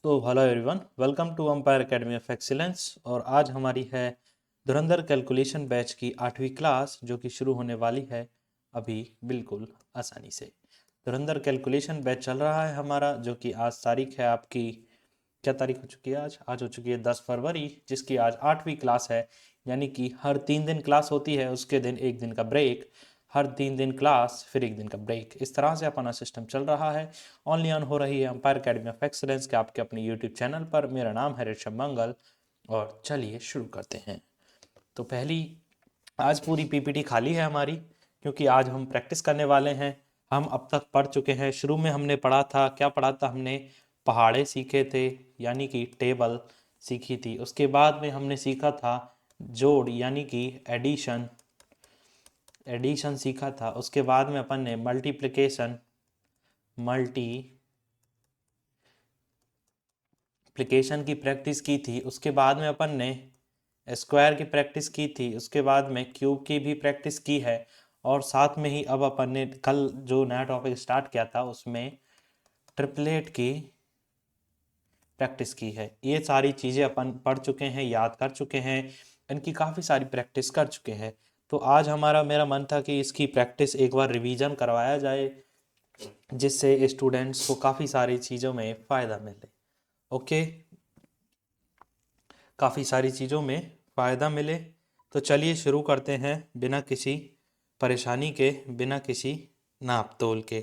तो hello everyone, welcome to Empire Academy of Excellence. और आज हमारी है धुरंधर कैलकुलेशन बैच की 8वीं क्लास, जो कि शुरू होने वाली है अभी बिल्कुल आसानी से। धुरंधर कैलकुलेशन बैच चल रहा है हमारा, जो कि आज तारीख है आपकी, क्या तारीख हो चुकी है आज हो चुकी है 10 फरवरी, जिसकी आज 8वीं क्लास है। यानी कि हर 3 दिन क्लास होती है, उसके दिन एक दिन का ब्रेक, हर 3 दिन क्लास फिर एक दिन का ब्रेक। इस तरह से अपना सिस्टम चल रहा है। ऑनली ऑन हो रही है अंपायर अकेडमी ऑफ एक्सलेंस के आपके अपने यूट्यूब चैनल पर। मेरा नाम है ऋषभ मंगल और चलिए शुरू करते हैं। तो पहली, आज पूरी पीपीटी खाली है हमारी, क्योंकि आज हम प्रैक्टिस करने वाले हैं। हम अब तक पढ़ चुके हैं। शुरू में हमने पढ़ा था, क्या पढ़ा था हमने? पहाड़े सीखे थे, यानी कि टेबल सीखी थी। उसके बाद में हमने सीखा था जोड़, यानी कि एडिशन एडिशन सीखा था। उसके बाद में अपन ने मल्टीप्लिकेशन की प्रैक्टिस की थी। उसके बाद में अपन ने स्क्वायर की प्रैक्टिस की थी। उसके बाद में क्यूब की भी प्रैक्टिस की है। और साथ में ही अब अपन ने कल जो नया टॉपिक स्टार्ट किया था, उसमें ट्रिपलेट की प्रैक्टिस की है। ये सारी चीज़ें अपन पढ़ चुके हैं, याद कर चुके हैं, इनकी काफ़ी सारी प्रैक्टिस कर चुके हैं। तो आज मेरा मन था कि इसकी प्रैक्टिस एक बार रिवीजन करवाया जाए, जिससे स्टूडेंट्स को काफ़ी सारी चीज़ों में फ़ायदा मिले। ओके, काफ़ी सारी चीज़ों में फ़ायदा मिले। तो चलिए शुरू करते हैं, बिना किसी परेशानी के, बिना किसी नाप तोल के।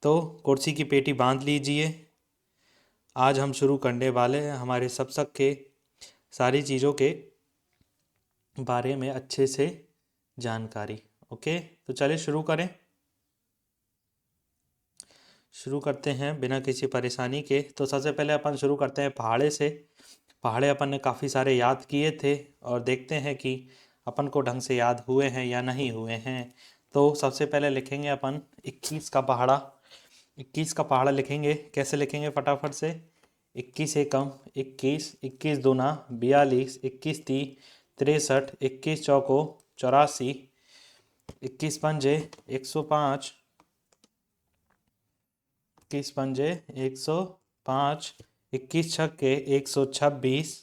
तो कुर्सी की पेटी बांध लीजिए। आज हम शुरू करने वाले हैं हमारे सबक के सारी चीज़ों के बारे में अच्छे से जानकारी। ओके, तो चलिए शुरू करें। शुरू करते हैं बिना किसी परेशानी के। तो सबसे पहले अपन शुरू करते हैं पहाड़े से। पहाड़े अपन ने काफ़ी सारे याद किए थे, और देखते हैं कि अपन को ढंग से याद हुए हैं या नहीं हुए हैं। तो सबसे पहले लिखेंगे अपन 21 का पहाड़ा। 21 का पहाड़ा लिखेंगे, कैसे लिखेंगे फटाफट से? 21 एकम 21, 21 दूना 42, 21 ती 63, 21 चौको 84, 21 पंजे 105, 21 पंजे 105, 21 छक्के 126।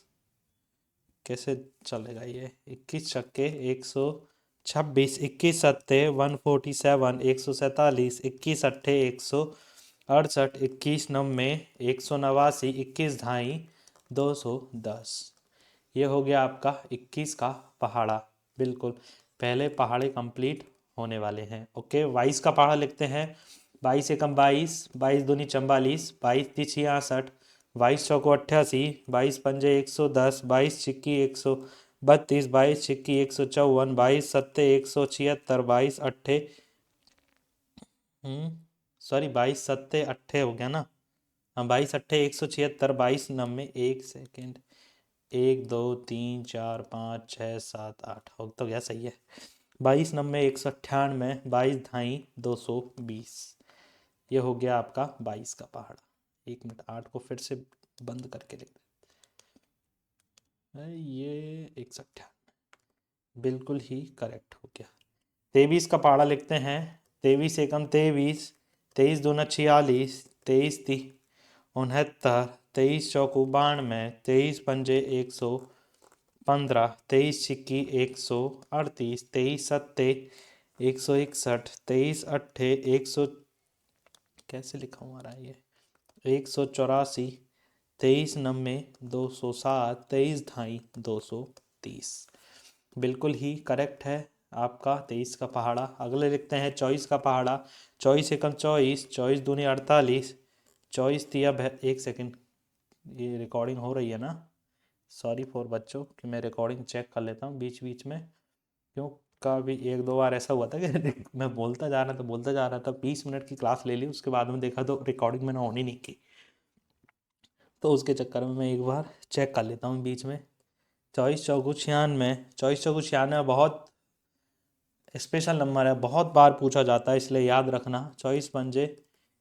कैसे चलेगा ये? 21 छक्के 126, 21 सत्ते 147, 147, 21 अट्ठे 168, 21 नब्बे 189, 21 ढाई 210। ये हो गया आपका 21 का पहाड़ा। बिल्कुल, पहले पहाड़े कंप्लीट होने वाले हैं। ओके, 22 का पहाड़ा लिखते हैं। 22 एकम 22, 22 दूनी 44, 22 ती 66, 22 चौको 88, 22 पंजे 110, 22 छिक्की 132, 22 छिक्की 154, 22 सत्ते 176, 22 अट्ठे सॉरी 22 सत्ते अट्ठे हो गया ना। हाँ, 22 अट्ठे 176, 22 नब्बे, एक सेकेंड, 1 2 3 4 5 6 7 8 हो तो गया, सही है। 22 नब्बे 198, 22 ढाई 220। ये हो गया आपका 22 का पहाड़ा। 1 मिनट, 8 को फिर से बंद करके लिख देते। ये 198 बिल्कुल ही करेक्ट हो गया। 23 का पहाड़ा लिखते हैं। 23 एकम 23, 23 दूना 46, 23 ती 69, 23 चौको 92, 23 पंजे 115, 23 छिक्की 138, 23 सत्ते 161, 23 अट्ठे 100, कैसे लिखा हुआ रहा है ये, 184, 23 नब्बे 207, 23 ढाई 230। बिल्कुल ही करेक्ट है आपका 23 का पहाड़ा। अगले लिखते हैं 24 का पहाड़ा। 24 एकम 24, 24 दूनी 48, 24 तिया 1 सेकेंड, ये रिकॉर्डिंग हो रही है ना? सॉरी फॉर बच्चों कि मैं रिकॉर्डिंग चेक कर लेता हूँ बीच बीच में, क्यों कभी 1 2 बार ऐसा हुआ था कि मैं बोलता जा रहा था 20 मिनट की क्लास ले ली, उसके बाद में देखा तो रिकॉर्डिंग मैंने ऑन ही नहीं की। तो उसके चक्कर में मैं एक बार चेक कर लेता हूँ बीच में। 24 चौको 96, 24 चौको 96 बहुत स्पेशल नंबर है, बहुत बार पूछा जाता है, इसलिए याद रखना। 24 पंजे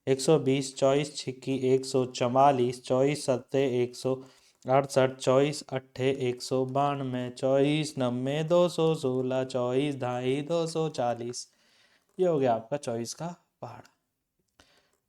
120, 24 छिक्की 144, 24 सत्ते 168, 24 अट्ठे 192, 24 नब्बे 216, 24 ढाई 240। ये हो गया आपका 24 का पहाड़ा।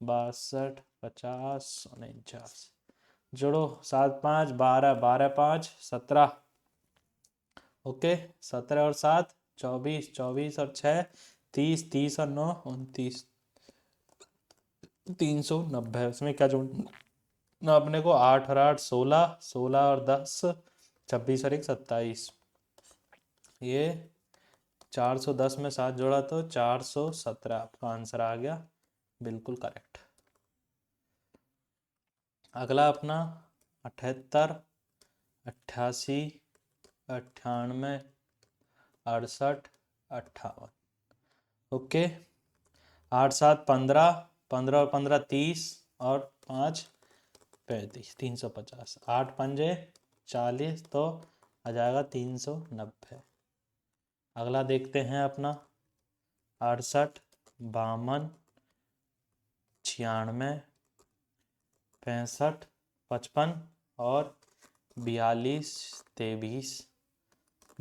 62, 50, 49। जोड़ो 7 5 12, 12 5 17। ओके, 17 और 7 24, 24 और 6 30, 30 और 9 29, 390। उसमें क्या जोड़ना अपने को? 8 और 8 16, 16 और 10 26 और 1 27। ये 410 में 7 जोड़ा तो 417 आपका आंसर आ गया, बिल्कुल करेक्ट। अगला अपना 78, 88, 98, 68, 58। ओके, 8 7 15, 15 और 15 30 और 5 35, 350। 8 पंजे 40 तो आ जाएगा 390। अगला देखते हैं अपना 68, 52, 96, 65, 55 और 42, 23,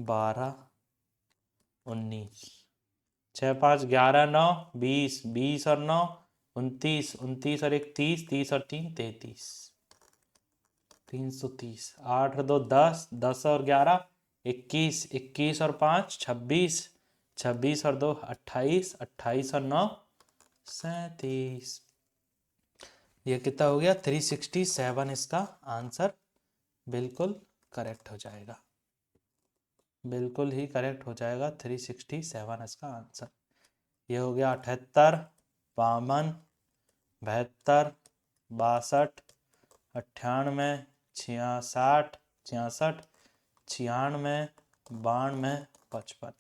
12, 19। 6 5 11 9 20, 20 और 9 29, 29 और 1 30, 30 और 3 33, 330। 8 और 2 10, 10 और 11 21, 21 और 5 26, 26 और 2 28, 28 और 9 37। ये कितना हो गया? 367 इसका आंसर बिल्कुल करेक्ट हो जाएगा, बिल्कुल ही करेक्ट हो जाएगा। 367 इसका आंसर। ये हो गया 78, 52, 72, 62, 98, 66, 66, 96, 92, 55।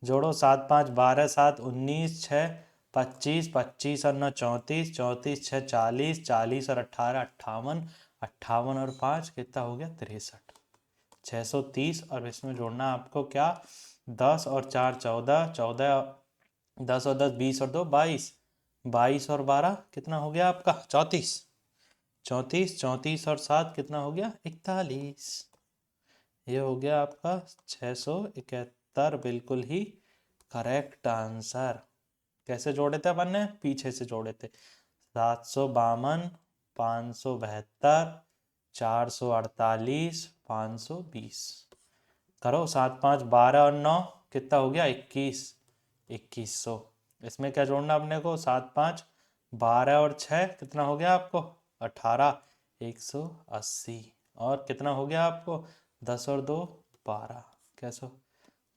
जोड़ो 7 5 12 7 19 6 25, 25 और 9 34, 34 6 40, 40 और 18 58, 58 और 5 कितना हो गया? 63, 630। और इसमें जोड़ना आपको क्या? 10 और 4 14, 14, 10 और 10 20 और 2 22, 22 और 12 कितना हो गया आपका? 34, 34, 34 और 7 कितना हो गया? 41। ये हो गया आपका 671, बिल्कुल ही करेक्ट आंसर। कैसे जोड़े थे अपन ने? पीछे से जोड़े थे। 752, 572, 448, 520। करो 7 5 12 और 9 कितना हो गया? 21, 2100। इसमें क्या जोड़ना अपने को? 7 5 12 और 6 कितना हो गया आपको? 18, 180। और कितना हो गया आपको? 10 और 2 12, कैसे?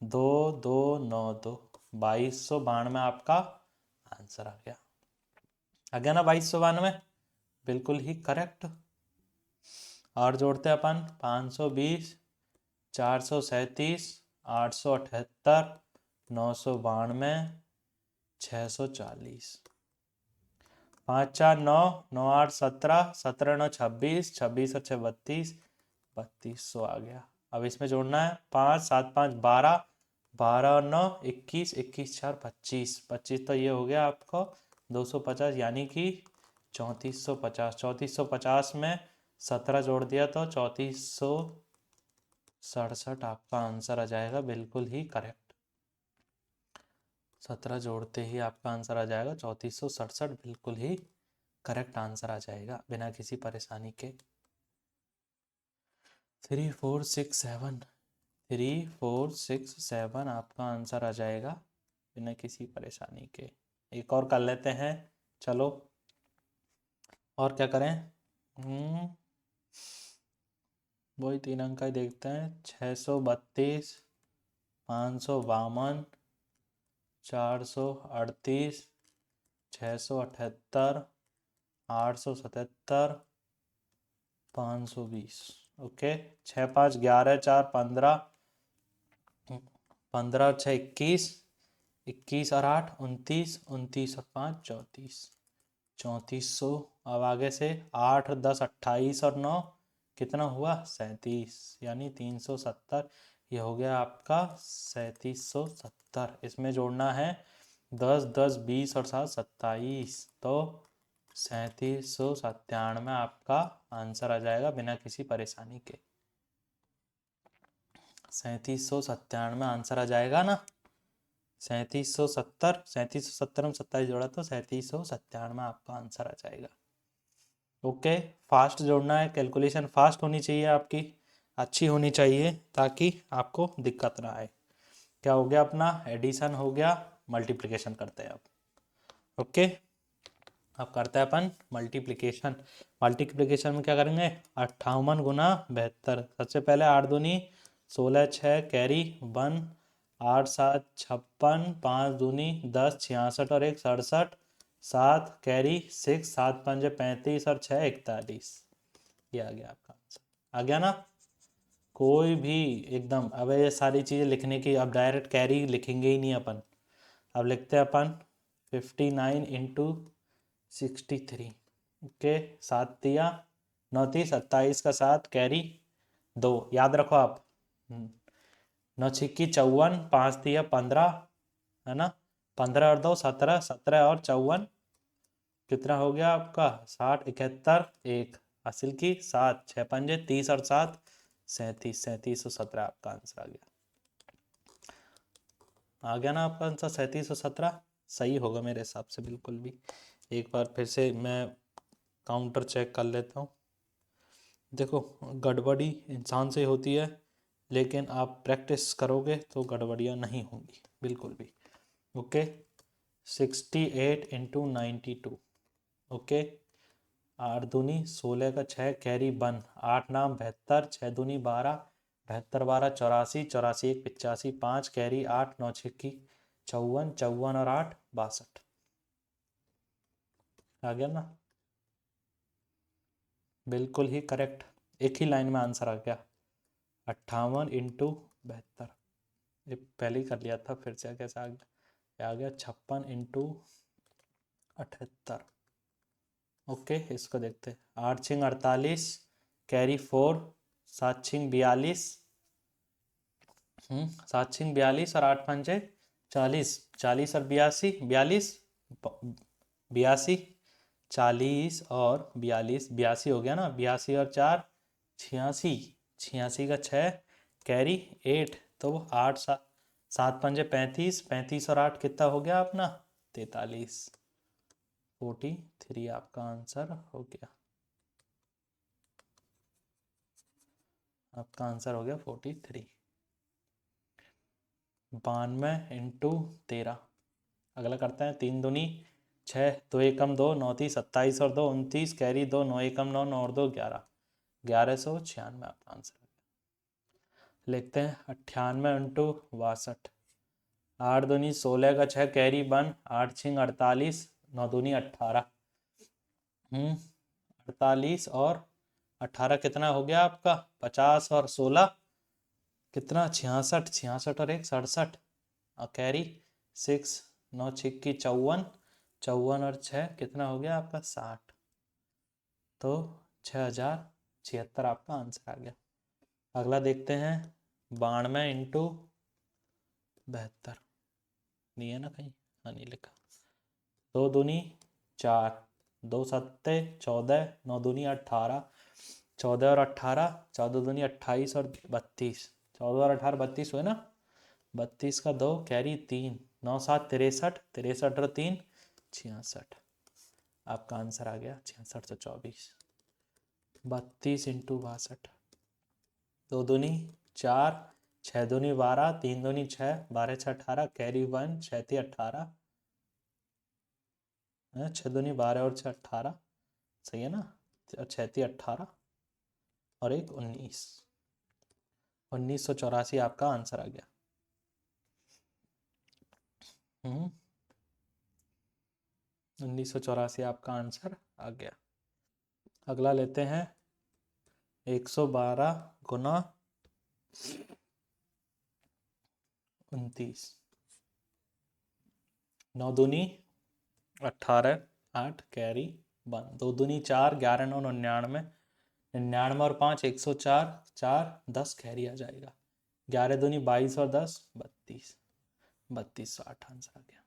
2 2 9 2, 2292 आपका आंसर आ गया। आ गया ना 2292? बिल्कुल ही करेक्ट। और जोड़ते हैं अपन 520, 437, 878, 992, 640। 5 4 9 9 8 17, 17 9 26, 26 और 6 32, 3200 आ गया। अब इसमें जोड़ना है 5 7 5 12, 12 और 9 21, 21 4 25, 25 तो ये हो गया आपको 250, यानी कि 3450। 3450 में 17 जोड़ दिया तो 3467 आपका आंसर आ जाएगा, बिल्कुल ही करेक्ट। 17 जोड़ते ही आपका आंसर आ जाएगा 3467, बिल्कुल ही करेक्ट आंसर आ जाएगा बिना किसी परेशानी के। 3 4 6 7, 3 4 6 7 आपका आंसर आ जाएगा बिना किसी परेशानी के। एक और कर लेते हैं, चलो। और क्या करें? वही 3 अंक का ही देखते हैं। 632, 552, 438, 678, 877, 520। ओके, 6 5 11 4 15, 15 और 6 21, 21 और 8 29, 29 और 5 34, 3400। अब आगे से 8 10 28 और 9 कितना हुआ? 37, यानी 370। ये हो गया आपका 3770। इसमें जोड़ना है 10 10 20 और 7 27, तो 3797 आपका आंसर आ जाएगा बिना किसी परेशानी के। 3797 आंसर आ जाएगा ना? 3770, 3770 में 27 जोड़ा तो 3797 आपका आंसर आ जाएगा। ओके, फास्ट जोड़ना है, कैलकुलेशन फास्ट होनी चाहिए आपकी, अच्छी होनी चाहिए ताकि आपको दिक्कत ना आए। क्या हो गया अपना, एडिशन हो गया, मल्टीप्लिकेशन करते हैं अब। ओके, अब करते हैं अपन मल्टीप्लिकेशन। मल्टीप्लिकेशन में क्या करेंगे, 58 गुना 72। सबसे पहले 8 दूनी 16, 6 कैरी 1, 8 7 56, 5 दूनी 10, 66 और 1 67, 7 कैरी 6, 7 5 35 और 6 41। ये आ गया आपका आंसर, आ गया ना। कोई भी एकदम, अब ये सारी चीज़ें लिखने की, अब डायरेक्ट कैरी लिखेंगे ही नहीं अपन। अब लिखते हैं अपन 59 इंटू 63। ओके, 7 दिया 9 30, 27 का 7 कैरी 2, याद रखो आप। 9 छिक्की 54, 5 दिया 15, है ना, 15 और 2 17, 17 और 54 कितना हो गया आपका, 60 71 1 हासिल की 7 6 पंजे 30 और 7 37, 3717 आपका आंसर आ गया। आ गया ना आपका आंसर 3717, सही होगा मेरे हिसाब से बिल्कुल भी। एक बार फिर से मैं काउंटर चेक कर लेता हूँ। देखो, गड़बड़ी इंसान से होती है, लेकिन आप प्रैक्टिस करोगे तो गड़बड़ियाँ नहीं होंगी बिल्कुल भी। Okay, 68 into 92। ओके, 8 दूनी 16 का 6 कैरी 1, 8 नाम 72, 6 दूनी 12, 72 12 84, 84 1 85, 5 कैरी 8, 9 छिक्की 54, 54 और 8 62। आ गया ना, बिल्कुल ही करेक्ट, एक ही लाइन में आंसर आ गया। 58 इंटू 72, ये पहले ही कर लिया था, फिर से कैसे आ गया, ये आ गया 56 इंटू 78। ओके, इसको देखते हैं, 8 छिंग 48 कैरी 4, 7 छिंग 42, 7 छिंग 42 और 8 पंजे 40, 40 और 82 42, 82 40 और 42 82 हो गया ना, 82 और 4 86, 86 का 6 कैरी 8, तो 8 7 7 पंजे 35, 35 और 8 कितना हो गया अपना 43, 43 आपका आंसर हो गया। आपका आंसर हो गया 43। 92 इंटू 13। अगला करते हैं, 3 दूनी 6, 2 एकम 2 9 30 27 और 2 29 कैरी 2, 9 एकम 9 9 और 2 11, 1196 आपका आंसर। लिखते हैं 98 इंटू 62। 8 दूनी 16 का 6 कैरी 1, 8 छिंग 48, 9 दूनी 18, 48 और 18 कितना हो गया आपका 50 और 16 कितना 66, 66 और 1 67 और कैरी 6, 9 छिक्की 54, 54 और 6 कितना हो गया आपका 60, तो 6076 आपका आंसर आ गया। अगला देखते हैं, 92 इंटू 72, नहीं है ना कहीं, हाँ नहीं लिखा। 2 दूनी 4, 2 सत्ते 14, 9 दूनी 18, 14 और 18, 14 दूनी 28 और 32, 14 और 18 32 हुए ना, 32 का 2 कैरी 3, 9 7 63, 63 और 3 66 आपका आंसर आ गया 6624। 32 इंटू 62, 2 दूनी 4, 6 दूनी 12, 3 दूनी 6, 12 6 18 कैरी 1 6 18, 6 दूनी 12 और 6 18, सही है ना, 6 18 और 1 19, 1984 आपका आंसर आ गया। 1984 आपका आंसर आ गया। अगला लेते हैं 112 गुना 29, 9 दूनी 18, 8 कैरी 1, 2 दूनी 4, 11 9 99, 99 और 5 104, 4 10 कैरी आ जाएगा, 11 दूनी 22 और 10 32, 3260 आंसर आ गया।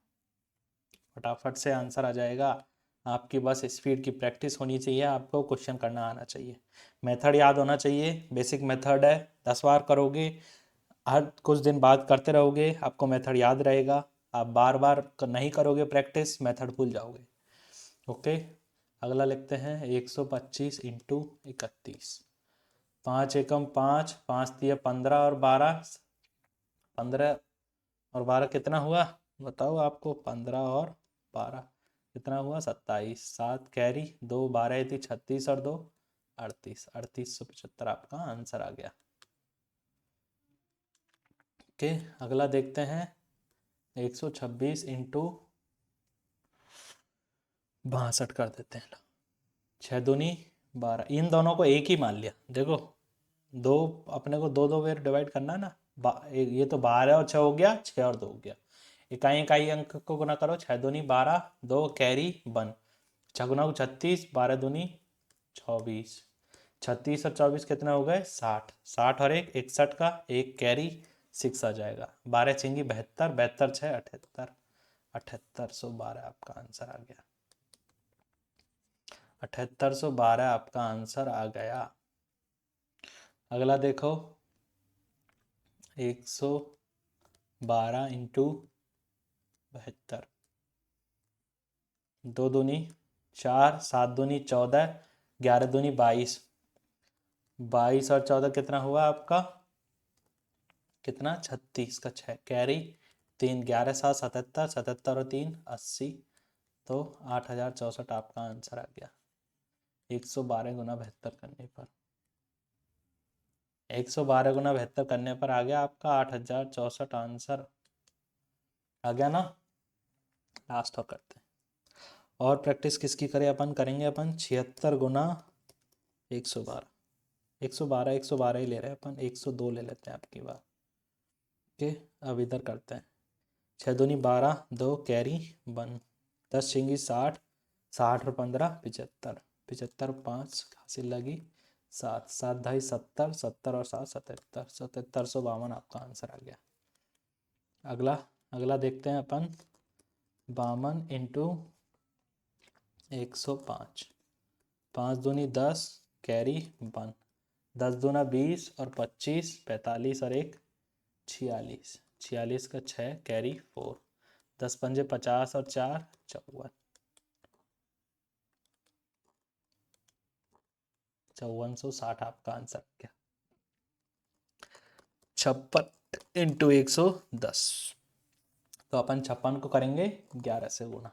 फटाफट से आंसर आ जाएगा। आपकी बस स्पीड की प्रैक्टिस होनी चाहिए, आपको क्वेश्चन करना आना चाहिए, मेथड याद होना चाहिए, बेसिक मेथड है, 10 बार करोगे, हर कुछ दिन बाद करते रहोगे, आपको मेथड याद रहेगा, आप बार बार नहीं करोगे प्रैक्टिस, मेथड भूल जाओगे। ओके, अगला लिखते हैं 125 इंटू 31। 5 एकम 5, 5 तिया 15 और 12, 15 और 12 कितना हुआ बताओ आपको? 15 और 12 कितना हुआ? 27। 7 कैरी, 2 12 थी 36 और 2 38, 3875 आपका आंसर आ गया। ओके, अगला देखते हैं 126 इंटू 62 कर देते हैं। 6 दूनी 12, इन दोनों को एक ही मान लिया। देखो दो अपने को दो बार डिवाइड करना है ना, ये तो 12 और 6 हो गया, 6 और 2 हो गया। इकाई इकाई अंक को गुना करो। 6 दूनी 12, 2 कैरी 1, 6 गुना 36, 12 दूनी 24, 36 और 24 कितना हो गए? 60, 60 और 1 61 का, 1 कैरी 6 आ जाएगा। 12 छिंगी 72, 72 6 78, 7812 आपका आंसर आ गया। 7812 आपका आंसर आ गया। अगला देखो 112 इंटू 72, 2 दूनी 4, 7 दूनी 14, 11 दूनी 22, 22 और 14 कितना हुआ आपका? कितना? 36 का 6 कैरी 3, 11 7 77, 77 और 3 80, तो 8064 आपका आंसर आ गया। 112 गुना 72 करने पर, 112 गुना 72 करने पर आ गया आपका 8064 आंसर आ गया ना। लास्ट और करते हैं, और प्रैक्टिस किसकी करें अपन? करेंगे अपन 76 गुना 112, 112 112 ही ले रहे हैं अपन, 102 ले लेते हैं आपकी बार। ओके, अब इधर करते हैं। 6 दूनी 12, 2 कैरी 1, 10 छिंगी 60, 60 और 15 75, 75 5 हासिल लगी 7, 7 ढाई 70, 70 और 7 77, 7752 आपका आंसर आ गया। अगला देखते हैं अपन 52 इंटू 105, 5 दूनी 10 कैरी 1, 10 दूना 20 और 25, 45 और 1 46, 46 का 6 कैरी 4, 10 पंजे 50 और 4 54, 5460 आपका आंसर क्या? 56 इंटू 110, तो अपन 56 को करेंगे 11 से गुना।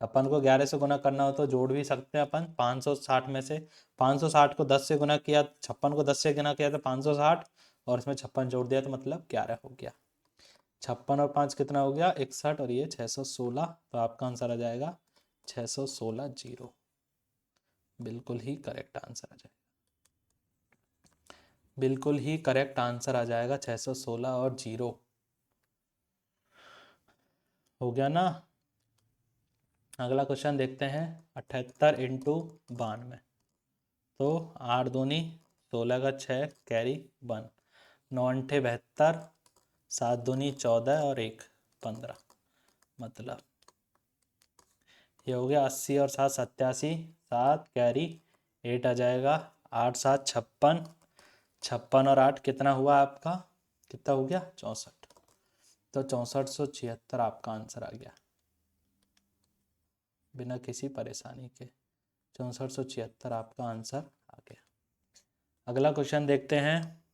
56 को 11 से गुना करना हो तो जोड़ भी सकते हैं अपन। 560 में से 560 को 10 से गुना किया, 56 को 10 से गुना किया तो 560, और इसमें 56 जोड़ दिया तो मतलब 11 हो गया। 56 और 5 कितना हो गया? 61, और ये 616, तो आपका आंसर आ जाएगा 616 जीरो। बिल्कुल ही करेक्ट आंसर आ जाएगा, बिल्कुल ही करेक्ट आंसर आ जाएगा 616 और जीरो। हो गया ना। अगला क्वेश्चन देखते हैं 78 इंटू 92, तो 8 दूनी 16 का 6 कैरी 1, 9 अंठे 72, 7 दूनी 14 और 1 15, मतलब ये हो गया 80 और 7 87, 7 कैरी 8 आ जाएगा, 8 7 56, 56 और 8 कितना हुआ आपका? कितना हो गया? 64, तो 6476 आपका आंसर आ गया बिना किसी परेशानी के। 6476 आपका आंसर आ गया। अगला क्वेश्चन देखते हैं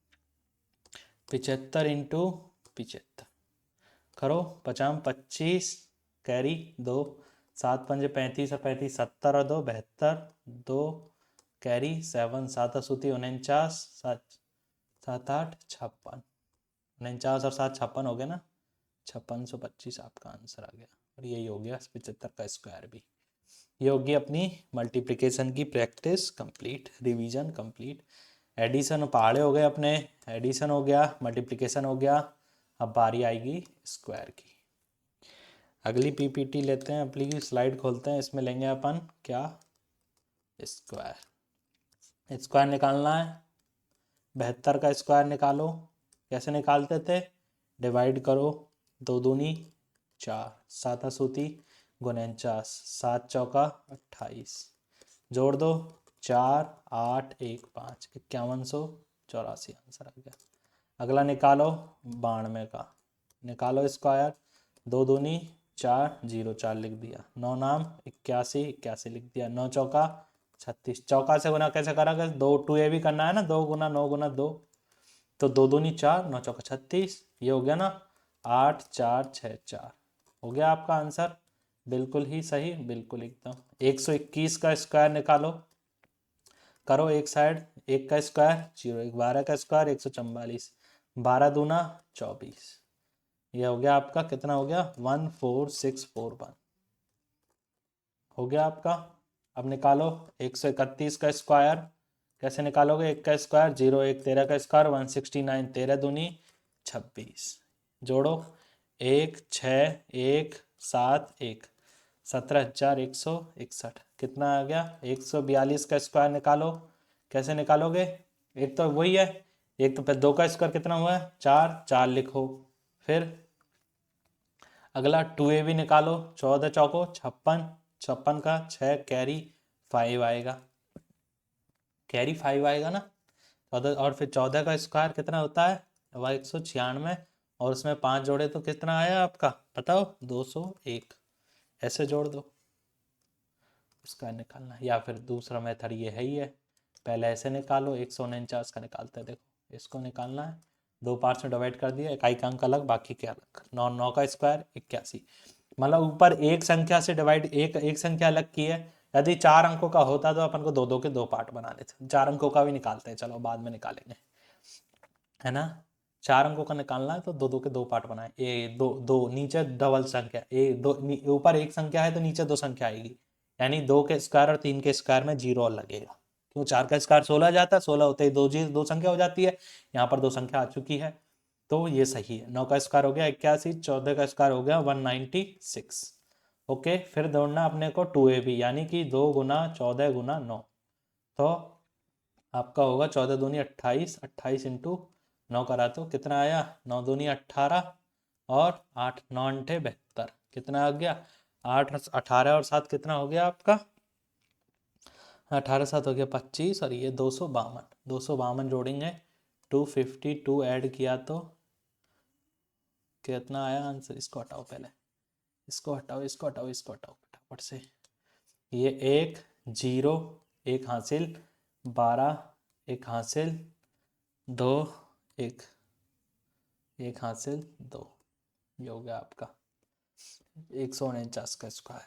75 इंटू 75, करो 50 25 कैरी 2, 7 पंजे 35 और 35 70 और 2 72, 2 कैरी 7, 7 असूती 49, 7 7 8 56, 49 और 7 56 हो गया ना। 5625 आपका आंसर आ गया, और यही हो गया 75 का स्क्वायर भी। ये होगी अपनी मल्टीप्लिकेशन की practice complete, revision complete. Addition पहाड़े हो गए अपने, एडिशन हो गया, मल्टीप्लिकेशन हो गया, अब बारी आएगी स्क्वायर की। अगली पीपीटी लेते हैं, अपनी स्लाइड खोलते हैं, इसमें लेंगे अपन क्या? स्क्वायर। स्क्वायर निकालना है, 72 का स्क्वायर निकालो। कैसे निकालते थे? डिवाइड करो, 2 दूनी 4, 7 असूती 49, 7 चौका 28, जोड़ दो 4 8 1 5, 5184 आंसर आ गया। अगला निकालो 92 का, निकालो स्क्वायर, दो दूनी 4, 0 4 लिख दिया। 9 नाम 81, 81 लिख दिया। 9 चौका 36, चौका से गुना कैसे करा? दो 2a भी करना है ना, 2 गुना 9 गुना 2, तो 2 दूनी 4, 9 चौका 36, ये हो गया ना 8 4 6 4, हो गया आपका आंसर। बिल्कुल ही सही, बिल्कुल एकदम। 121 का स्क्वायर निकालो, करो एक साइड, एक का स्क्वायर 0, 1 12 का स्क्वायर 144, 12 दूना 24, ये हो गया आपका, कितना हो गया 14641, हो गया आपका। अब निकालो 131 का स्क्वायर, कैसे निकालोगे? 1 का स्क्वायर 0, 1 13 का स्क्वायर 169, 13 दूनी 26, जोड़ो 1 6 1 7 1, 17,161, कितना आ गया? 142 का स्क्वायर निकालो, कैसे निकालोगे? एक तो वही है, एक तो फिर 2 का स्क्वायर कितना हुआ है? 4, 4 लिखो। फिर अगला 2a भी निकालो, 14 चौको 56, 56 का 6 कैरी 5 आएगा, कैरी 5 आएगा ना 14, और फिर 14 का स्क्वायर कितना होता है? वह 196, और उसमें 5 जोड़े तो कितना आया आपका बताओ? 201, ऐसे जोड़ दो, इसका निकालना है। या फिर दूसरा मेथड ये है ही है, पहले ऐसे निकालो, 149 का निकालते हैं, देखो इसको निकालना है, 2 पार्ट्स में डिवाइड कर दिया, इकाई का अंक अलग बाकी के अलग। 9 9 का स्क्वायर 81, मतलब ऊपर एक संख्या से डिवाइड, एक संख्या अलग की है। यदि 4 अंकों का होता तो अपन को 2 2 के 2 पार्ट बना लेते, 4 अंकों का भी निकालते हैं, चलो बाद में निकालेंगे, है ना। 4 अंकों का निकालना है तो 2 2 के 2 पार्ट बनाए, ए 2 2 नीचे डबल संख्या, ए 2 ऊपर एक संख्या है तो नीचे 2 संख्या आएगी, यानी 2 के स्क्वायर और 3 के स्क्वायर में 0 और लगेगा, क्यों? 4 का स्क्वायर 16 जाता है, 16 होते ही 2 संख्या हो जाती है, यहाँ पर 2 संख्या आ चुकी है, तो ये सही है। 9 का स्क्वायर हो गया 81, 14 का स्क्वायर हो गया 196। ओके, फिर दौड़ना अपने को 2ab, यानी कि 2 गुना 14 गुना 9, तो आपका होगा 14 दूनी 28, 28 इंटू 9 करा तो कितना आया? 9 दूनी 18 और 8 9 अंठे 72, कितना आ गया? 8 18 और 7 कितना हो गया आपका? 18 7 हो गया 25, और ये 252, 252 जोड़ेंगे, 252 ऐड किया तो कितना आया आंसर? इसको हटाओ पहले, इसको हटाओ, इसको हटाओ, इसको हटाओ फटाफट से, ये 1 0 1 हासिल, 12 1 हासिल, 2 1 1 हासिल 2, ये हो गया आपका 149 का स्क्वायर,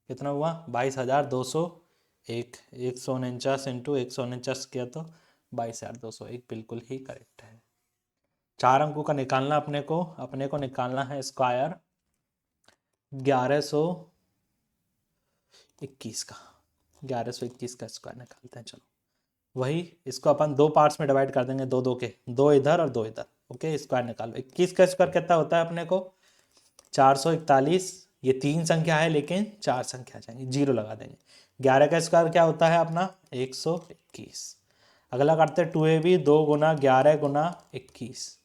कितना हुआ? 22,201, 149 इंटू 149 किया तो 22,201, बिल्कुल ही करेक्ट है। 4 अंकों का निकालना अपने को निकालना है स्क्वायर 1121 का, 1121 का स्क्वायर निकालते हैं, चलो वही, इसको अपन 2 पार्ट्स में डिवाइड कर देंगे, 2 2 के, 2 इधर और 2 इधर, ओके। स्क्वायर निकालो, 21 का स्क्वायर कितना होता है अपने को? 441, ये 3 संख्या है लेकिन 4 संख्या जाएंगे, 0 लगा देंगे। 11 का स्क्वायर क्या होता है अपना? 121। अगला करते हैं 2ab, 2 गुना 11 गुना 21,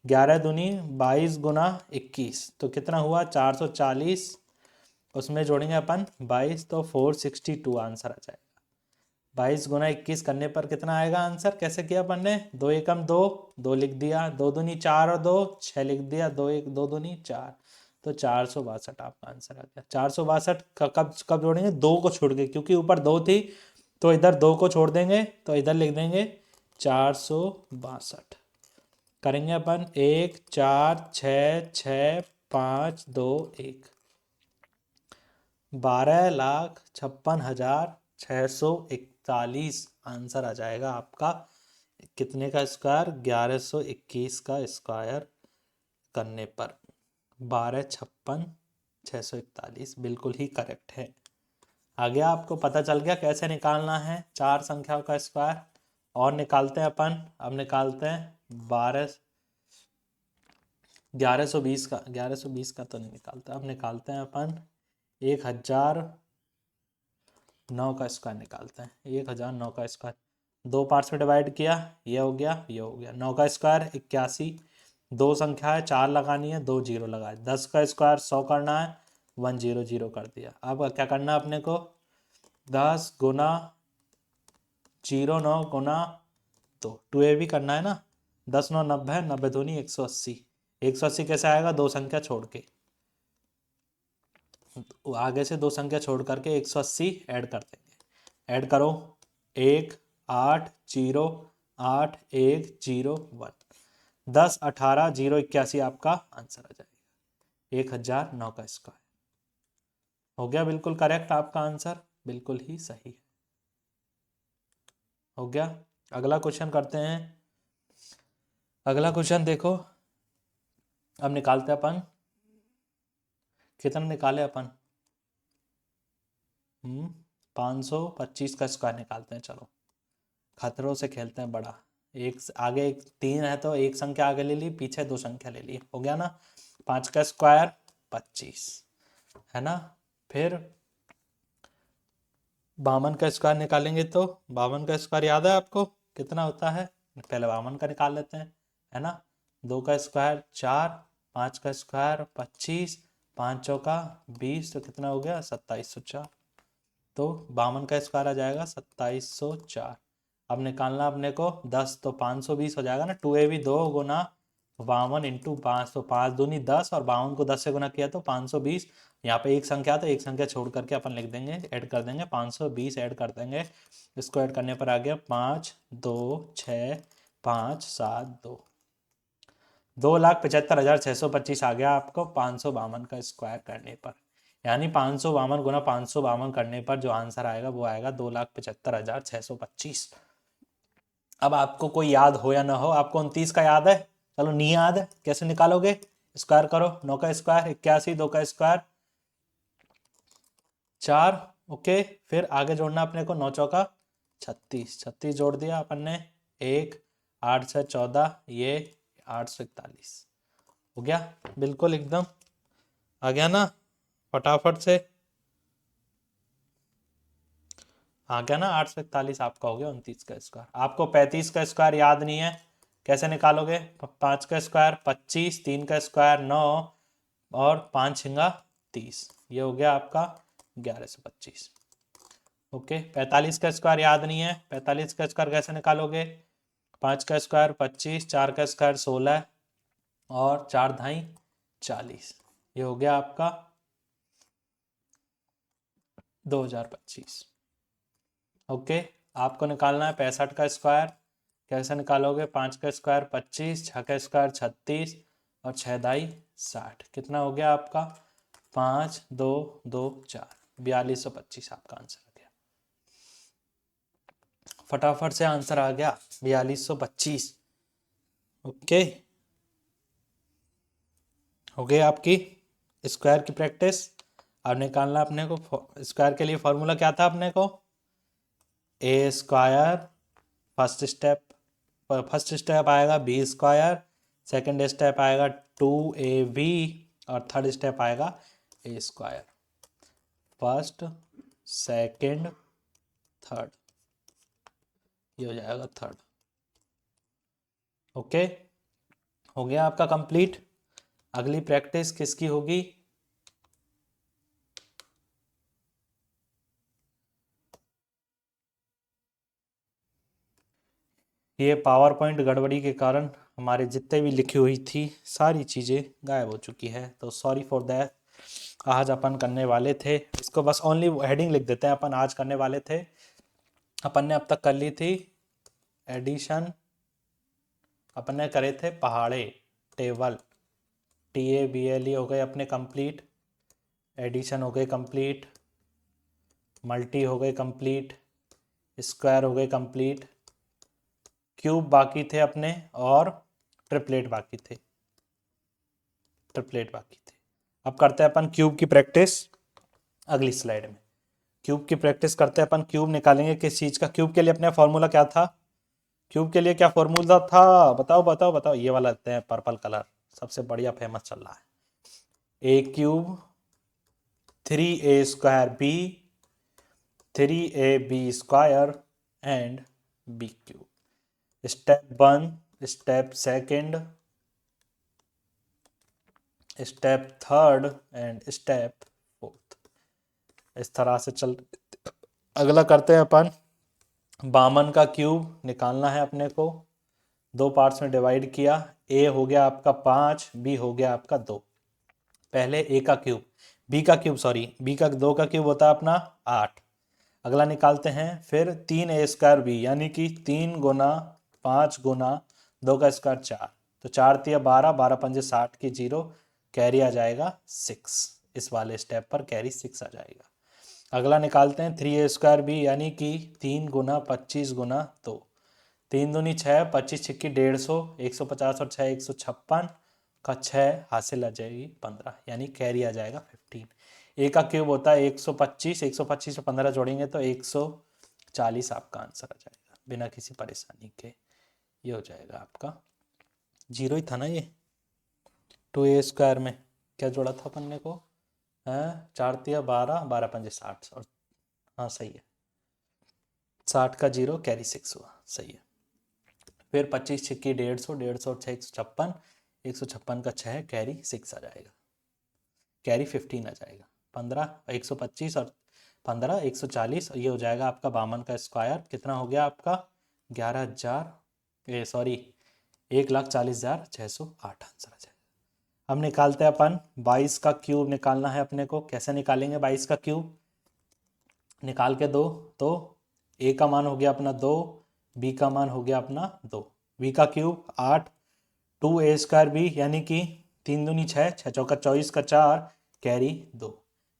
11 दूनी 22 गुना 21, तो कितना हुआ? 440, उसमें जोड़ेंगे अपन 22, तो 462 आंसर आ जाएगा। 22 गुना 21 करने पर कितना आएगा आंसर? कैसे किया अपन ने? 2 एकम 2, 2 लिख दिया, 2 दूनी 4 और 2 6 लिख दिया, 2 1 2 दूनी 4, तो 462 आपका आंसर आ गया। 462 कब कब जोड़ेंगे? 2 को छोड़ के, क्योंकि ऊपर 2 थी तो इधर 2 को छोड़ देंगे, तो इधर लिख देंगे 462, करेंगे अपन 1 4 6 6 5 2 1, 12,56,641 आंसर आ जाएगा आपका। कितने का स्क्वायर? 1121 का स्क्वायर करने पर 12,56,641, बिल्कुल ही करेक्ट है। आगे आपको पता चल गया कैसे निकालना है 4 संख्याओं का स्क्वायर, और निकालते हैं अपन। अब निकालते हैं 1120 का, 1120 का तो नहीं निकालते, अब निकालते हैं अपन 1009 का स्क्वायर निकालते हैं। 1009 का स्क्वायर 2 पार्ट्स में डिवाइड किया, ये हो गया, ये हो गया। 9 का स्क्वायर 81, 2 संख्या है 4 लगानी है, 2 0 लगाए। 10 का स्क्वायर 100 करना है, 100 कर दिया। अब क्या करना है अपने को? 10 गुना 09 गुना 2a भी करना है ना, 10 9 90, 90 दूनी 180, 180 कैसे आएगा? 2 संख्या छोड़ के, आगे से दो संख्या छोड़ करके 180 ऐड कर देंगे। ऐड करो 1 8 0 8 1 0 1 10 18 0 81 आपका आंसर आ जाएगा 1009 का स्क्वायर। हो गया बिल्कुल करेक्ट आपका आंसर, बिल्कुल ही सही है। हो गया। अगला क्वेश्चन करते हैं। अगला क्वेश्चन देखो, अब निकालते हैं अपन। कितना निकाले अपन? 525 का स्क्वायर निकालते हैं। चलो खतरों से खेलते हैं बड़ा। एक आगे एक 3 है तो एक संख्या आगे ले ली, पीछे 2 संख्या ले ली। हो गया ना? 5 का स्क्वायर 25 है ना। फिर 52 का स्क्वायर निकालेंगे तो 52 का स्क्वायर याद है आपको कितना होता है? पहले 52 का निकाल लेते हैं, है ना। 2 का स्क्वायर 4, 5 का स्क्वायर 25, 5 चौका 20, तो कितना हो गया? 2704। तो 52 का स्क्वायर आ जाएगा 2704। अब निकालना अपने को 10, तो 520 हो जाएगा ना। 2ab 2 गुना 52 इंटू 5, तो 5 दूनी 10 और 52 को 10 से गुना किया तो 520। यहाँ पे एक संख्या तो एक संख्या छोड़ करके अपन लिख देंगे, ऐड कर देंगे 520 ऐड कर देंगे। इसको ऐड करने पर आ गया 5 2 6 5 7 2 2,75,625 आ गया आपको 552 का स्क्वायर करने पर। यानी 552 गुना 552 करने पर जो आंसर आएगा वो आएगा 2,75,625। अब आपको कोई याद हो या ना हो, आपको 29 का याद है? चलो नहीं याद है, कैसे निकालोगे? स्क्वायर करो। 9 का स्क्वायर 81, 2 का स्क्वायर 4। ओके, फिर आगे जोड़ना अपने को 9 चौका 36, 36 जोड़ दिया अपन ने। 1 8 से 14, ये 8 से 41 हो गया। बिल्कुल एकदम आ गया ना, फटाफट से आ गया ना। 8 से 41 आपका हो गया 29 का स्क्वायर। आपको 35 का स्क्वायर याद नहीं है, कैसे निकालोगे? 5 का स्क्वायर 25, 3 का स्क्वायर 9 और 5 छिंगा 30, ये हो गया आपका 1125। ओके, 45 का स्क्वायर याद नहीं है, 45 का स्क्वायर कैसे निकालोगे? 5 का स्क्वायर 25, 4 का स्क्वायर 16 और 4 धाई 40, ये हो गया आपका 2025। ओके, आपको निकालना है 65 का स्क्वायर। कैसे निकालोगे? 5 का स्क्वायर 25, 6 का स्क्वायर 36 और 6 दाई 60, कितना हो गया आपका? 5 2 2 4, 4225 आपका आंसर आ गया। फटाफट से आंसर आ गया 4225। ओके, हो गई आपकी स्क्वायर की प्रैक्टिस। अब निकालना अपने को स्क्वायर के लिए फॉर्मूला क्या था अपने को? ए स्क्वायर फर्स्ट स्टेप आएगा बी स्क्वायर, सेकेंड स्टेप आएगा 2ab और थर्ड स्टेप आएगा ए स्क्वायर। फर्स्ट सेकेंड थर्ड, ये हो जाएगा थर्ड। ओके, हो गया आपका कंप्लीट। अगली प्रैक्टिस किसकी होगी? ये पावर पॉइंट गड़बड़ी के कारण हमारे जितने भी लिखी हुई थी सारी चीज़ें गायब हो चुकी है, तो सॉरी फॉर दैट। आज अपन करने वाले थे इसको, बस ओनली हेडिंग लिख देते हैं। अपन आज करने वाले थे, अपन ने अब तक कर ली थी एडिशन, अपन ने करे थे पहाड़े टेबल, TABLE हो गए अपने कंप्लीट, एडिशन हो गए कंप्लीट, मल्टी हो गए कंप्लीट, स्क्वायर हो गए कंप्लीट, क्यूब बाकी थे अपने और ट्रिपलेट बाकी थे, ट्रिपलेट बाकी थे। अब करते हैं अपन क्यूब की प्रैक्टिस अगली स्लाइड में। क्यूब की प्रैक्टिस करते हैं अपन। क्यूब निकालेंगे किस चीज़ का? क्यूब के लिए अपने फॉर्मूला क्या था? क्यूब के लिए क्या फॉर्मूला था? बताओ बताओ बताओ। ये वाला लेते हैं, पर्पल कलर सबसे बढ़िया फेमस चल रहा है। A cube 3a square B, 3ab square and B cube. Step 1, step second, step third and step fourth, इस तरह से चल। अगला करते हैं अपन 52 का क्यूब निकालना है अपने को। दो पार्ट्स में डिवाइड किया, ए हो गया आपका 5, बी हो गया आपका 2। पहले ए का क्यूब, बी का क्यूब, सॉरी बी का 2 का क्यूब होता है अपना 8। अगला निकालते हैं फिर 3a² बी, यानी कि 3 गुना 5 गुना 2 का स्क्वायर 4, तो 4 तिया 12, 12 पंजे 60 की 0, कैरी आ जाएगा 6। इस वाले स्टेप पर कैरी 6 आ जाएगा। अगला निकालते हैं 3a² बी, यानी कि 3 गुना 25 गुना 2, 3 दूनी 6, 25 छिक्की 150, 150 और 6 156 का 6 हासिल आ जाएगी 15, यानी कैरी आ जाएगा 15। ए का क्यूब होता है 125, 125 से 15 जोड़ेंगे तो 140 आपका आंसर आ जाएगा बिना किसी परेशानी के। ये हो जाएगा आपका 0 ही था ना ये। 2a² में क्या जोड़ा था अपन ने को, है 4 तिया 12, 12 पंजे 60, और हाँ सही है 60 का 0 कैरी 6 हुआ, सही है। फिर 25 छिक्की 150, 150 और 6 156, 156 का 6 कैरी 6 आ जाएगा, कैरी 15 आ जाएगा। 15 125 और 15 140, और ये हो जाएगा आपका 52 का स्क्वायर, कितना हो गया आपका 11,000 सॉरी 1,40,608 आंसर आ जाएगा। अब निकालते हैं अपन 22 का क्यूब निकालना है अपने को। कैसे निकालेंगे 22 का क्यूब, निकाल के दो तो ए का मान हो गया अपना 2, बी का मान हो गया अपना 2, बी का क्यूब 8, 2a² बी, यानी कि 3 दूनी 6, 6 चौका 24 का 4, कैरी 2,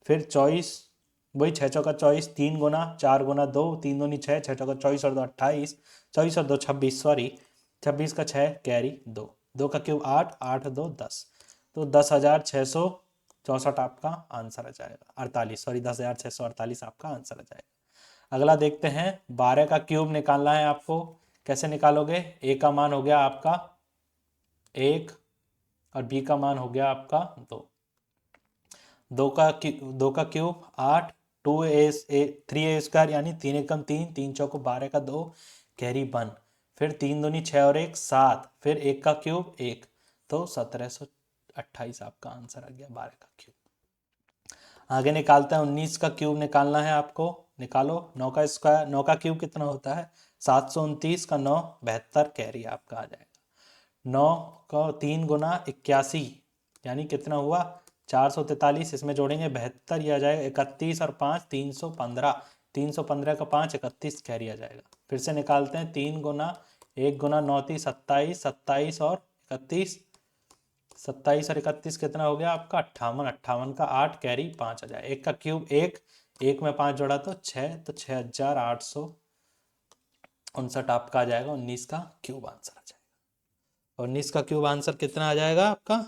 फिर 24 वही 6 चौका 24, 3 गुना 4 गुना 2, 3 दूनी 6, 6 चौका 24 और 2 28, 24 और 2 26, सॉरी 26 का 6 कैरी 2, 2 का क्यूब 8, 8 2 10, तो 10,664 आपका आंसर आ जाएगा, 48 सॉरी 10,648 आपका आंसर आ जाएगा। अगला देखते हैं 12 का क्यूब निकालना है आपको। कैसे निकालोगे, ए का मान हो गया आपका 1 और बी का मान हो गया आपका 2, 2 का क्यूब 8, 3a² यानी 3 एकम 3, 3 चौको 12 का 2, कैरी 1, फिर 3 दूनी 6 और 1 7, फिर 1 का क्यूब 1, तो 1728 आपका आंसर आ गया 12 का क्यूब। आगे निकालते हैं 19 का क्यूब निकालना है आपको। निकालो 9 का स्क्वायर, 9 का क्यूब कितना होता है 729 का 9 72, कैरी आपका आ जाएगा। 9 का 3 गुना 81, यानी कितना हुआ 443, इसमें जोड़ेंगे 72, ये आ जाएगा 31 और 5 315, 315 का 5 31, कैरी आ जाएगा। फिर से निकालते हैं 3 गुना 1 गुना 9 30 27, 27 और 31, 27 और 31 कितना हो गया आपका 58, 58 का 8 कैरी 5 आ जाए। 1 का क्यूब 1, 1 में 5 जोड़ा तो 6, तो 6,859 आपका आ जाएगा 19 का क्यूब आंसर आ जाएगा। 19 का क्यूब आंसर कितना आ जाएगा आपका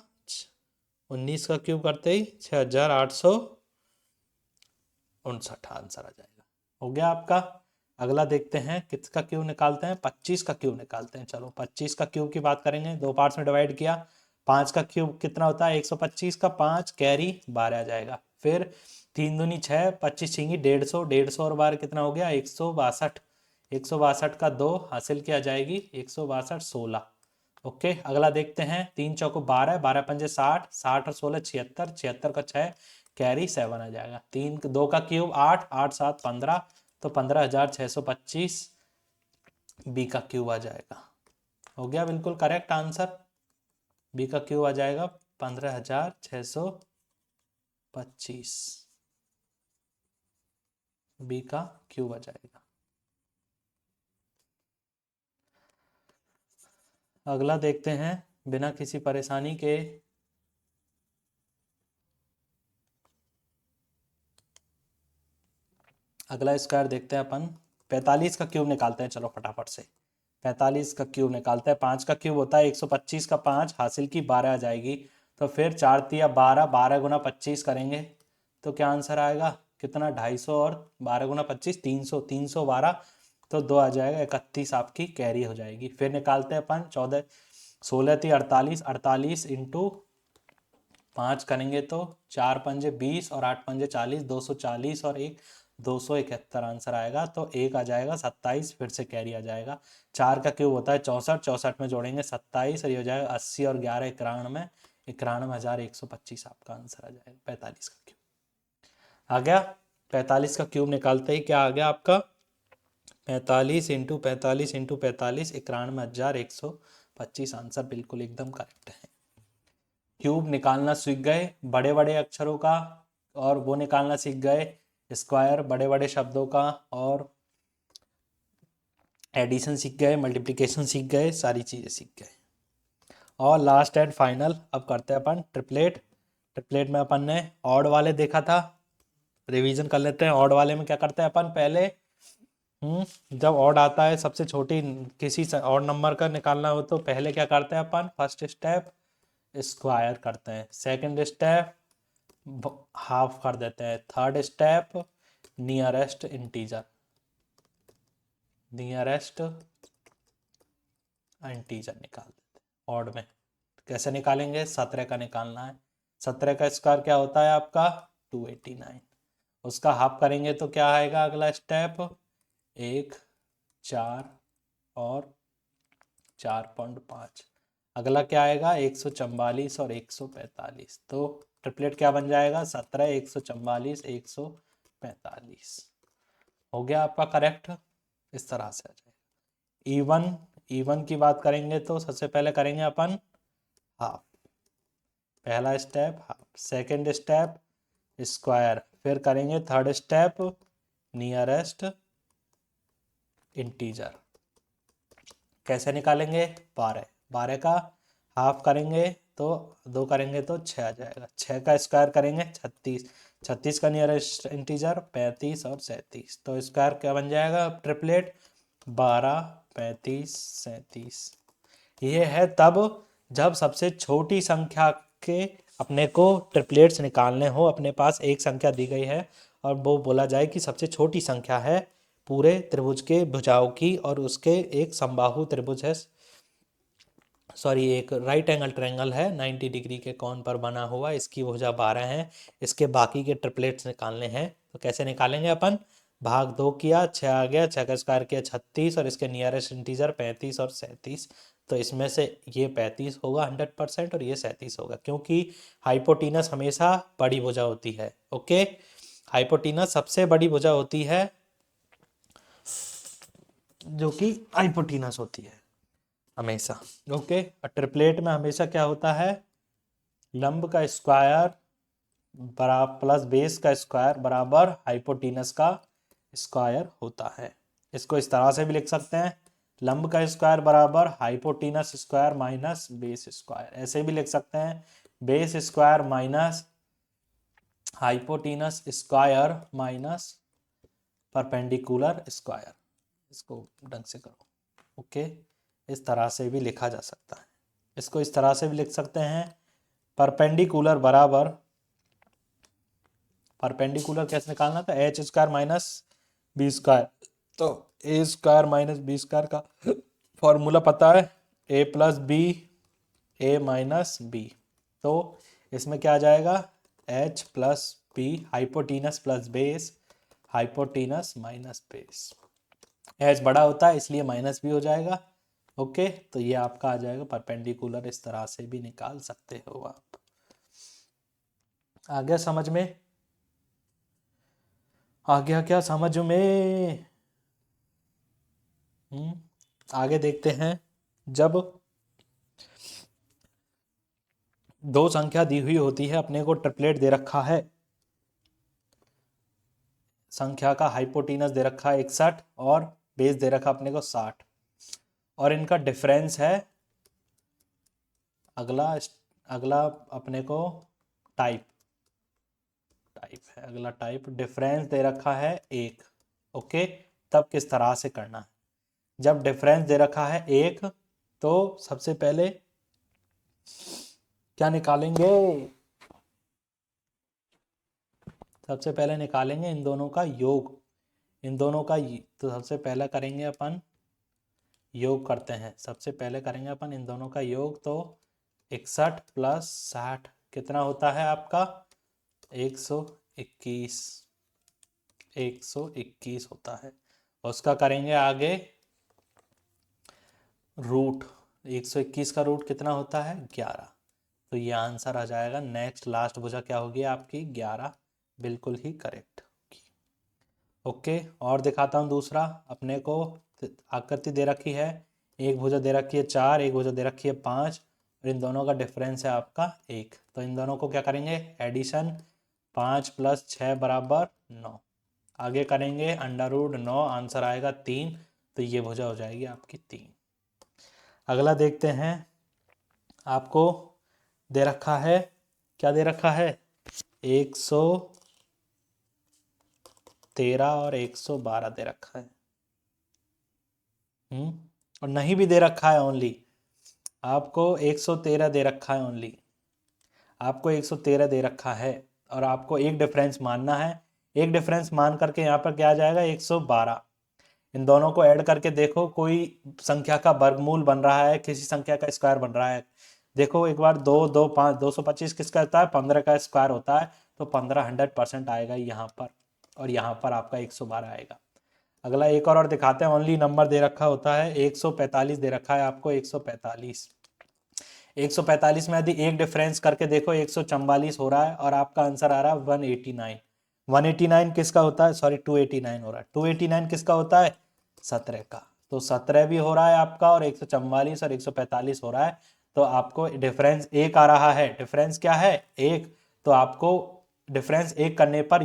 19 का क्यूब करते ही 6,859 आंसर आ जाएगा। हो गया आपका। अगला देखते हैं किसका क्यूब निकालते हैं, 25 का क्यूब निकालते हैं। चलो 25 का क्यूब की बात करेंगे, दो पार्ट्स में डिवाइड किया। 5 का क्यूब कितना होता है 125 का 5, कैरी 12 आ जाएगा। फिर 3 दूनी 6, 25 छिंगी 150, 150 और 12 कितना हो गया 162, 162 का 2 हासिल किया जाएगी 162 16। ओके अगला देखते हैं 3 चौको 12, 12 पंजे 60, 60 और 16 76, 76 का 6 कैरी 7 आ जाएगा। 3 2 का क्यूब 8, 8 7 15, तो 15,625 बी का क्यूब आ जाएगा। हो गया बिल्कुल करेक्ट आंसर, बी का क्यूब आ जाएगा 15,625, बी का क्यूब आ जाएगा। अगला देखते हैं बिना किसी परेशानी के, अगला स्क्वायर देखते हैं अपन। 45 का क्यूब निकालते हैं, चलो फटाफट से 45 का क्यूब निकालते हैं। 5 का क्यूब होता है 125 का 5 हासिल की 12 आ जाएगी, तो फिर 4 तिया 12, 12 गुना 25 करेंगे तो क्या आंसर आएगा कितना 250 और 12 गुना 25 300, 312, तो 2 आ जाएगा 31 आपकी कैरी हो जाएगी। फिर निकालते हैं अपन 14 16 ती 48, 48 इंटू 5 करेंगे तो 4 पंजे 20 और 8 पंजे 40, 240 और 1 271 आंसर आएगा, तो 1 आ जाएगा 27, फिर से कैरी आ जाएगा। 4 का क्यूब होता है 64, 64 में जोड़ेंगे 27 और ये हो जाएगा 80 और 11 91, 91,125 आपका आंसर आ जाएगा 45 का क्यूब आ गया। 45 का क्यूब निकालते ही क्या आ गया आपका 45 इंटू 45 इंटू 45, 91,125 आंसर बिल्कुल एकदम करेक्ट है। क्यूब निकालना सीख गए, बड़े बड़े अक्षरों का और वो निकालना सीख गए, स्क्वायर बड़े बड़े शब्दों का, और एडिशन सीख गए, मल्टीप्लिकेशन सीख गए, सारी चीज़ें सीख गए। और लास्ट एंड फाइनल अब करते हैं अपन ट्रिपलेट। ट्रिपलेट में अपन ने ऑड वाले देखा था, रिवीजन कर लेते हैं। ऑड वाले में क्या करते हैं अपन, पहले जब ऑड आता है, सबसे छोटी किसी ऑड नंबर का निकालना हो तो पहले क्या करते हैं अपन, फर्स्ट स्टेप स्क्वायर करते हैं, सेकंड स्टेप हाफ कर देते हैं, थर्ड स्टेप नियरेस्ट इंटीजर निकाल देते हैं ऑड में। कैसे निकालेंगे, 17 का निकालना है। 17 का स्क्वायर क्या होता है आपका 289, उसका हाफ करेंगे तो क्या आएगा अगला स्टेप 1, 4 और 4.5। अगला क्या आएगा 144 और 145। तो ट्रिपलेट क्या बन जाएगा 17, 144, 145 हो गया आपका करेक्ट। इस तरह से आ जाएगा। इवन की बात करेंगे तो सबसे पहले करेंगे अपन हाफ, पहला step half, second step square, फिर करेंगे थर्ड स्टेप नियरेस्ट इंटीजर। कैसे निकालेंगे, 12 का हाफ करेंगे तो 2 करेंगे तो 6 आ जाएगा, 6 का स्क्वायर करेंगे 36, 36 का नियरेस्ट इंटीजर 35 और 37। तो स्क्वायर क्या बन जाएगा ट्रिपलेट 12, 35, 37। ये है तब जब सबसे छोटी संख्या के अपने को ट्रिपलेट्स निकालने हो, अपने पास एक संख्या दी गई है और वो बोला जाए कि सबसे छोटी संख्या है पूरे त्रिभुज के भुजाओं की, और उसके एक समबाहु त्रिभुज है, सॉरी एक राइट एंगल ट्रायंगल है 90 डिग्री के कोण पर बना हुआ, इसकी भुजा 12 है, इसके बाकी के ट्रिपलेट्स निकालने हैं। तो कैसे निकालेंगे अपन, भाग 2 किया 6 आ गया, 6 का स्क्वायर किया 36 और इसके नियरेस्ट इंटीजर 35 और 37। तो इसमें से ये 35 होगा 100% और ये 37 होगा, क्योंकि हाइपोटीनस हमेशा बड़ी भुजा होती है। ओके, हाइपोटीनस सबसे बड़ी भुजा होती है जो कि हाइपोटीनस होती है हमेशा। ओके, और ट्रिपलेट में हमेशा क्या होता है, लंब का स्क्वायर बराबर प्लस बेस का स्क्वायर बराबर हाइपोटीनस का स्क्वायर होता है। इसको इस तरह से भी लिख सकते हैं, लंब का स्क्वायर बराबर hypotenuse square minus base square. ऐसे भी लिख सकते हैं, base square minus hypotenuse square minus perpendicular square. इसको ढंग से करो। ओके, इस तरह से भी लिखा जा सकता है। इसको इस तरह से भी लिख सकते हैं, परपेंडिकुलर बराबर, परपेंडिकुलर कैसे निकालना था, H square minus B square. तो A square minus B square का फॉर्मूला पता है, A plus B A minus B. तो इसमें क्या आ जाएगा, H plus B hypotenuse plus base, hypotenuse minus base. H बड़ा होता है इसलिए माइनस भी हो जाएगा। ओके, तो ये आपका आ जाएगा परपेंडिकुलर। इस तरह से भी निकाल सकते हो आप। आ गया समझ में, आ गया क्या समझ में? आगे देखते हैं, जब दो संख्या दी हुई होती है, अपने को ट्रिपलेट दे रखा है, संख्या का हाइपोटीनस दे रखा है 61 और बेस दे रखा अपने को 60, और इनका डिफरेंस है, अगला अगला अपने को टाइप है, अगला टाइप डिफरेंस दे रखा है 1। ओके, तब किस तरह से करना है, जब डिफरेंस दे रखा है 1 तो सबसे पहले क्या निकालेंगे, सबसे पहले निकालेंगे इन दोनों का योग, इन दोनों का तो सबसे पहले करेंगे अपन योग करते हैं, सबसे पहले करेंगे अपन इन दोनों का योग। तो 61 प्लस 60 कितना होता है आपका 121, 121 होता है। और उसका करेंगे आगे रूट, 121 का रूट कितना होता है 11। तो ये आंसर आ जाएगा। नेक्स्ट लास्ट भुजा क्या होगी आपकी 11, बिल्कुल ही करेक्ट होगी। ओके, और दिखाता हूँ दूसरा, अपने को आकृति दे रखी है, एक भुजा दे रखी है 4, एक भुजा दे रखी है 5, और इन दोनों का डिफरेंस है आपका 1। तो इन दोनों को क्या करेंगे एडिशन, 5 + 6 = 9। आगे करेंगे √9, आंसर आएगा 3, तो ये भुजा हो जाएगी आपकी 3। अगला देखते हैं, आपको दे रखा है, क्या दे रखा है, 113 और 112 दे रखा है। और नहीं भी दे रखा है ओनली, आपको 113 दे रखा है ओनली, आपको 113 दे रखा है और आपको एक डिफरेंस मानना है। एक डिफरेंस मान करके यहाँ पर क्या आ जाएगा, 112। इन दोनों को ऐड करके देखो, कोई संख्या का वर्गमूल बन रहा है, किसी संख्या का स्क्वायर बन रहा है। देखो एक बार 2 2 5 225 किसका होता है, 15 का स्क्वायर होता है, तो 15 100% आएगा यहाँ पर, और यहाँ पर आपका 112 आएगा। अगला एक और दिखाते हैं, ओनली नंबर दे रखा होता है, 145 दे रखा है आपको, 145। 145 में यदि एक डिफरेंस करके देखो 144 हो रहा है, और आपका आंसर आ रहा है 189। 189 किसका होता है, सॉरी 289 हो रहा है। 289 किसका होता है, 17 का। तो 17 भी हो रहा है आपका, और 144 और 145 हो रहा है, तो आपको डिफरेंस एक आ रहा है। डिफरेंस क्या है, एक। तो आपको डिफरेंस एक करने पर,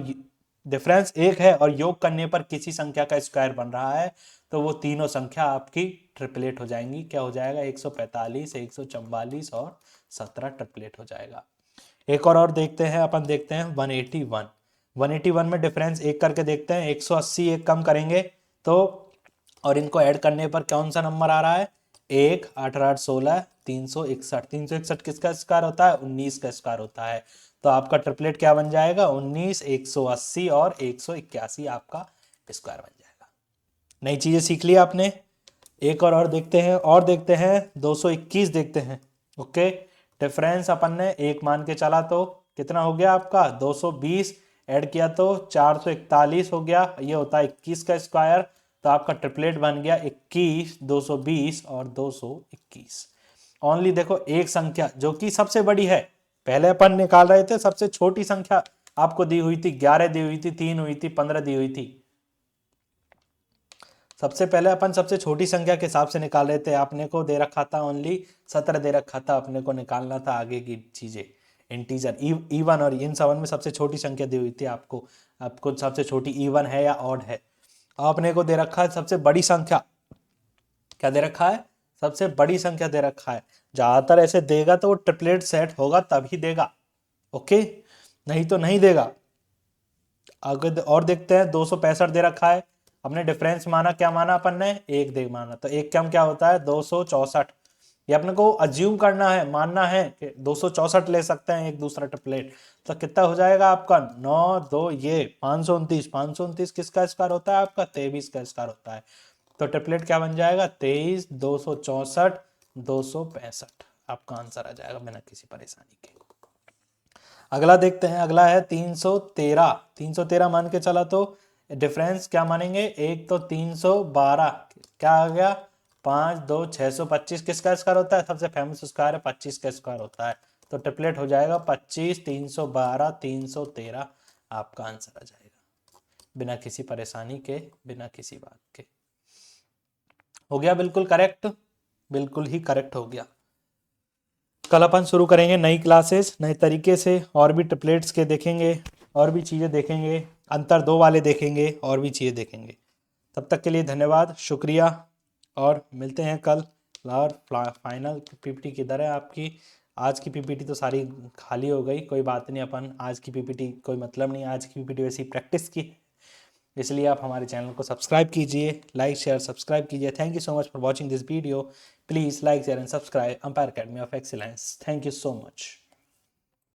डिफरेंस एक है और योग करने पर किसी संख्या का स्क्वायर बन रहा है, तो वो तीनों संख्या आपकी ट्रिपलेट हो जाएंगी। क्या हो जाएगा, 145, 144 और 17 ट्रिपलेट हो जाएगा। एक और देखते हैं, अपन देखते हैं 181। 181 में डिफरेंस एक करके देखते हैं, 180 एक कम करेंगे तो, और इनको ऐड करने पर कौन सा नंबर आ रहा है, 1 8 8 16 361। 361 किसका स्क्वायर होता है, 19 का स्क्वायर होता है। तो आपका ट्रिपलेट क्या बन जाएगा, 19, 180 और 181 आपका स्क्वायर बन जाएगा। नई चीजें सीख ली आपने। एक और देखते हैं, और देखते हैं 221 देखते हैं। ओके, डिफरेंस अपन ने एक मान के चला, तो कितना हो गया आपका, 220 ऐड किया तो 441 हो गया, ये होता है 21 का स्क्वायर। तो आपका ट्रिपलेट बन गया 21, 220 और 221। ओनली देखो एक संख्या जो कि सबसे बड़ी है, पहले अपन निकाल रहे थे सबसे छोटी संख्या आपको दी हुई थी, 11 दी हुई थी, 3 हुई थी, 15 दी हुई थी। सबसे पहले अपन सबसे छोटी संख्या के हिसाब से निकाल रहे थे, आपने को दे रखा था ओनली 17 दे रखा था, अपने को निकालना था आगे की चीजें, इंटीजर इवन, और इन सब में सबसे छोटी संख्या दी हुई थी आपको। आपको सबसे छोटी इवन है या ऑड है। आपने को दे रखा है सबसे बड़ी संख्या, क्या दे रखा है, सबसे बड़ी संख्या दे रखा है। ज्यादातर ऐसे देगा तो वो ट्रिपलेट सेट होगा तभी देगा, ओके, नहीं तो नहीं देगा। अगर और देखते हैं 265 दे रखा है, हमने डिफरेंस माना, क्या माना अपन ने, एक दे माना, तो एक कम क्या होता है, 264। ये अपने को अज्यूम करना है, मानना है कि 264 ले सकते हैं एक दूसरा ट्रिपलेट। तो कितना हो जाएगा आपका, 9 2 ये 529। 529 किसका स्क्वायर होता है आपका, 23 का स्क्वायर होता है। तो ट्रिपलेट क्या बन जाएगा, 23, 264, 265 आपका आंसर आ जाएगा बिना किसी परेशानी के। अगला देखते हैं, अगला है 313। 313 मान के चला तो डिफरेंस क्या मानेंगे, एक तो 312, क्या आ गया, 5 2 625 किसका स्क्वायर होता है, सबसे फेमस स्क्वायर है 25 का स्क्वायर होता है। तो ट्रिपलेट हो जाएगा 25, 312, 313 आपका आंसर आ जाएगा बिना किसी परेशानी के, बिना किसी बात के। हो गया बिल्कुल करेक्ट, बिल्कुल ही करेक्ट हो गया। कल अपन शुरू करेंगे नई क्लासेस नए तरीके से, और भी ट्रिपलेट्स के देखेंगे, और भी चीज़ें देखेंगे, अंतर 2 वाले देखेंगे, और भी चीज़ें देखेंगे। तब तक के लिए धन्यवाद, शुक्रिया, और मिलते हैं कल। और फाइनल पीपीटी किधर है आपकी, आज की पीपीटी तो सारी खाली हो गई, कोई बात नहीं, अपन आज की पीपीटी कोई मतलब नहीं, आज की पीपीटी वैसी प्रैक्टिस की, इसलिए आप हमारे चैनल को सब्सक्राइब कीजिए, लाइक शेयर सब्सक्राइब कीजिए। Thank you so much for watching this video. Please like share and subscribe Empire Academy of Excellence. Thank you so much.